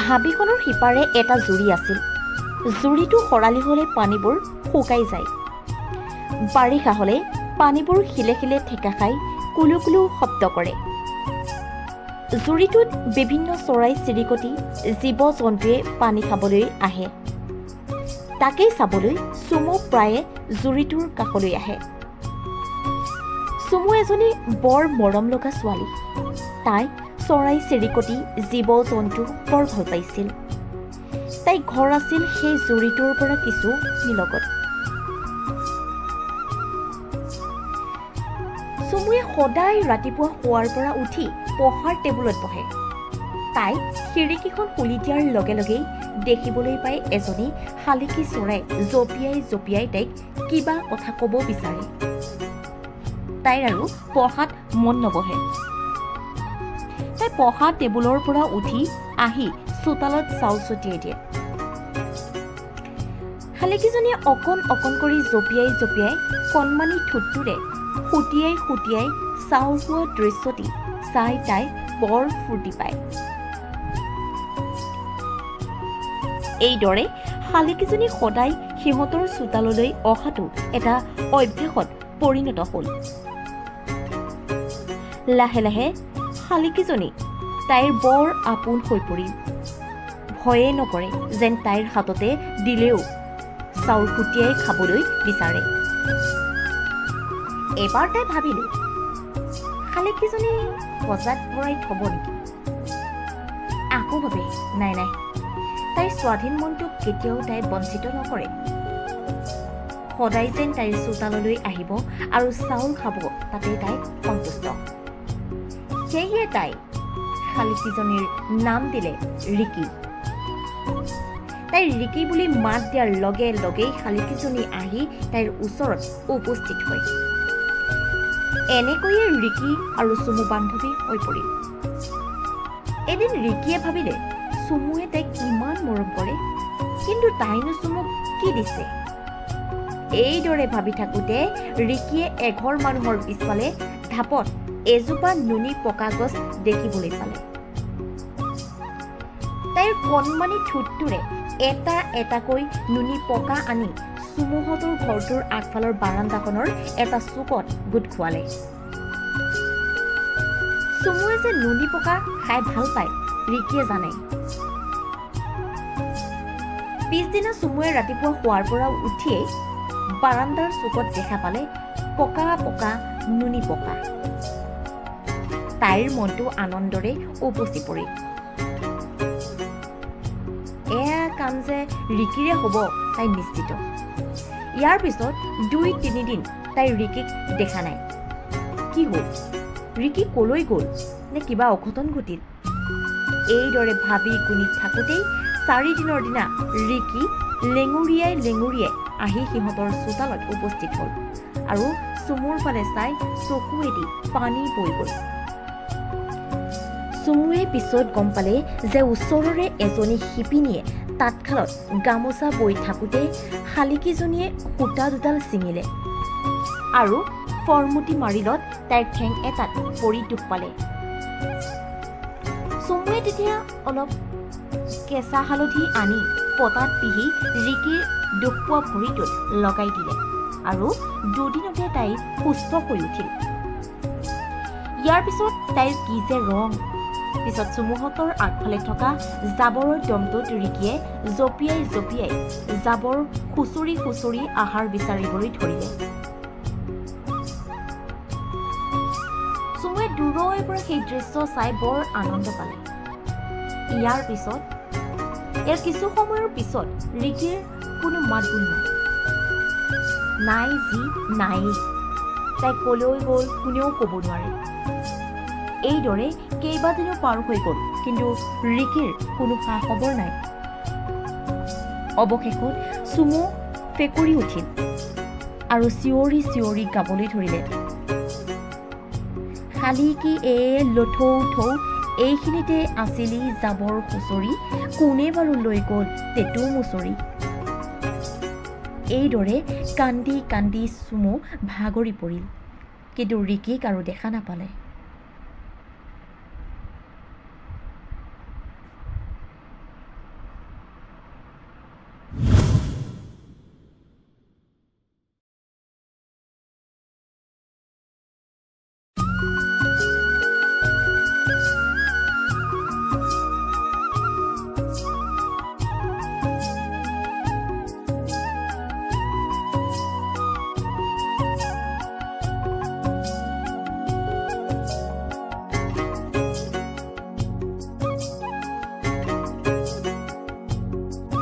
হাবিখনৰ সিপাৰে এটা জুৰি আছিল। জুৰিটো খৰালি হ'লে পানীবোৰ শুকাই যায়। বাৰিষা হ'লে পানীবোৰ শিলে শিলে ঠেকা খাই কুলু কুলু শব্দ কৰে। জুৰিটোত বিভিন্ন চৰাই চিৰিকটি জীৱ জন্তুৱে পানী খাবলৈ আহে। তাকেই চাবলৈ চুমু প্ৰায়ে জুৰিটোৰ কাষলৈ আহে। চুমু এজনী বৰ মৰম লগা ছোৱালী। তাই চৰাই চিৰিকটি জীৱ জন্তু বৰ ভাল পাইছিল। তাইৰ ঘৰ আছিল সেই জুৰিটোৰ পৰা কিছু নিলগত। চুমুৱে সদায় ৰাতিপুৱা শোৱাৰ পৰা উঠি পঢ়াৰ টেবুলত বহে। তাই খিৰিকীখন খুলি দিয়াৰ লগে লগেই দেখিবলৈ পায় এজনী শালিকী চৰাই জঁপিয়াই জঁপিয়াই তাইক কিবা কথা ক'ব বিচাৰে। তাইৰ আৰু পঢ়াত মন নবহে। তাই পঢ়া টেবুলৰ পৰা উঠি আহি চোতালত চাউল ছটিয়াই দিয়ে। শালিকীজনীয়ে অকণ অকণ কৰি জঁপিয়াই জঁপিয়াই কণমানি ঠোঁটটোৰে সুটিয়াই সুটিয়াই চাউল খোৱা দৃশ্যটি চাই তাই বৰ ফূৰ্তি পায়। এইদৰে শালিকীজনী সদায় সিহঁতৰ চোতাললৈ অহাটো এটা অভ্যাসত পৰিণত হ'ল। লাহে লাহে শালিকীজনী তাইৰ বৰ আপোন হৈ পৰিল। ভয়ে নকৰে যেন তাইৰ হাততে দিলেও চাউল ফুটিয়াই খাবলৈ বিচাৰে। এবাৰ তাই ভাবিলে শালিকীজনী সজাত ভৰাই থ'ব নেকি। আকৌ ভাবে নাই নাই, তাইৰ স্বাধীন মনটোক কেতিয়াও তাই বঞ্চিত নকৰে। সদায় যেন তাইৰ চোতাললৈ আহিব আৰু চাউল খাব, তাতে তাই সন্তুষ্ট। সেয়ে তাই শালিকীজনীৰ নাম দিলে ৰিকি। তাই ৰিকি বুলি মাত দিয়াৰ লগে লগেই শালিকীজনী আহি তাইৰ ওচৰত উপস্থিত হয়। এনেকৈয়ে ৰিকি আৰু চুমু বান্ধৱী হৈ পৰিল। এদিন ৰিকিয়ে ভাবিলে চুমুৱে তাইক ইমান মৰম কৰে, কিন্তু তাইনো চুমুক কি দিছে। এইদৰে ভাবি থাকোঁতে ৰিকিয়ে এঘৰ মানুহৰ পিছফালে ঢাপত এজোপা নুনি পকা গছ দেখিবলৈ পালে। তাইৰ কণমানি ঠোঁটটোৰে এটা এটাকৈ নুনি পকা আনি চুমুহঁতৰ ঘৰটোৰ আগফালৰ বাৰান্দাখনৰ এটা চুকত গোট খোৱালে। চুমুৱে যে নুনি পকা খাই ভাল পায় ৰিকিয়ে জানে। পিছদিনা চুমুৱে ৰাতিপুৱা শোৱাৰ পৰা উঠিয়েই বাৰান্দাৰ চুকত দেখা পালে পকা পকা নুনি পকা। তাইৰ মনটো আনন্দৰে উপচি পৰিল। এয়া কাম যে ৰিকিৰে হ'ব তাই নিশ্চিত। ইয়াৰ পিছত ২-৩ দিন তাই ৰিকিক দেখা নাই। কি হ'ল, ৰিকি কলৈ গ'ল, নে কিবা অঘটন ঘটিল। এইদৰে ভাবি গুণি থাকোঁতেই ৪ দিনৰ দিনা ৰিকি লেঙুৰিয়াই লেঙুৰিয়াই আহি সিহঁতৰ চোতালত উপস্থিত হ'ল আৰু চুমুৰ ফালে চাই চকুৱেদি পানী বৈ গ'ল। চুমুৱে পিছত গম পালে যে ওচৰৰে এজনী শিপিনীয়ে তাঁতশালত গামোচা বৈ থাকোঁতে শালিকীজনীয়ে সূতা দুডাল ছিঙিলে আৰু ফৰমুটি মাৰিলত তাইৰ ঠেং এটাত পৰি দুখ পালে। চুমুৱে তেতিয়া অলপ কেঁচা হালধি আনি পতাত পিহি ৰিকিৰ দুখ পোৱা ভৰিটোত লগাই দিলে আৰু ২ দিনতে তাই সুস্থ হৈ উঠিল। ইয়াৰ পিছত তাইৰ কি যে ৰং। পিছত চুমুহঁতৰ আগফালে থকা জাবৰৰ দমটোত ৰিকিয়ে জঁপিয়াই জঁপিয়াই জাবৰ খুচৰি খুচৰি আহাৰ বিচাৰিবলৈ ধৰিলে। চুমুৱে দূৰৈৰ পৰা সেই দৃশ্য চাই বৰ আনন্দ পালে। ইয়াৰ কিছু সময়ৰ পিছত ৰিকিৰ কোনো মাত বোল নাই যি নাই। তাই কলৈ গ'ল কোনেও ক'ব নোৱাৰে। এইদৰে কেইবাদিনো পাৰ হৈ গ'ল, কিন্তু ৰিকিৰ কোনো খা খবৰ নাই। অৱশেষত চুমু ফেকুৰি উঠিল আৰু চিঞৰি চিঞৰি গাবলৈ ধৰিলে। শালিকী লথৌ থৌ, এইখিনিতে আছিলি জাবৰ খুচৰি, কোনে বাৰু লৈ গ'ল তেতু মুচৰি। এইদৰে কান্দি কান্দি চুমু ভাগৰি পৰিল, কিন্তু ৰিকিক আৰু দেখা নাপালে।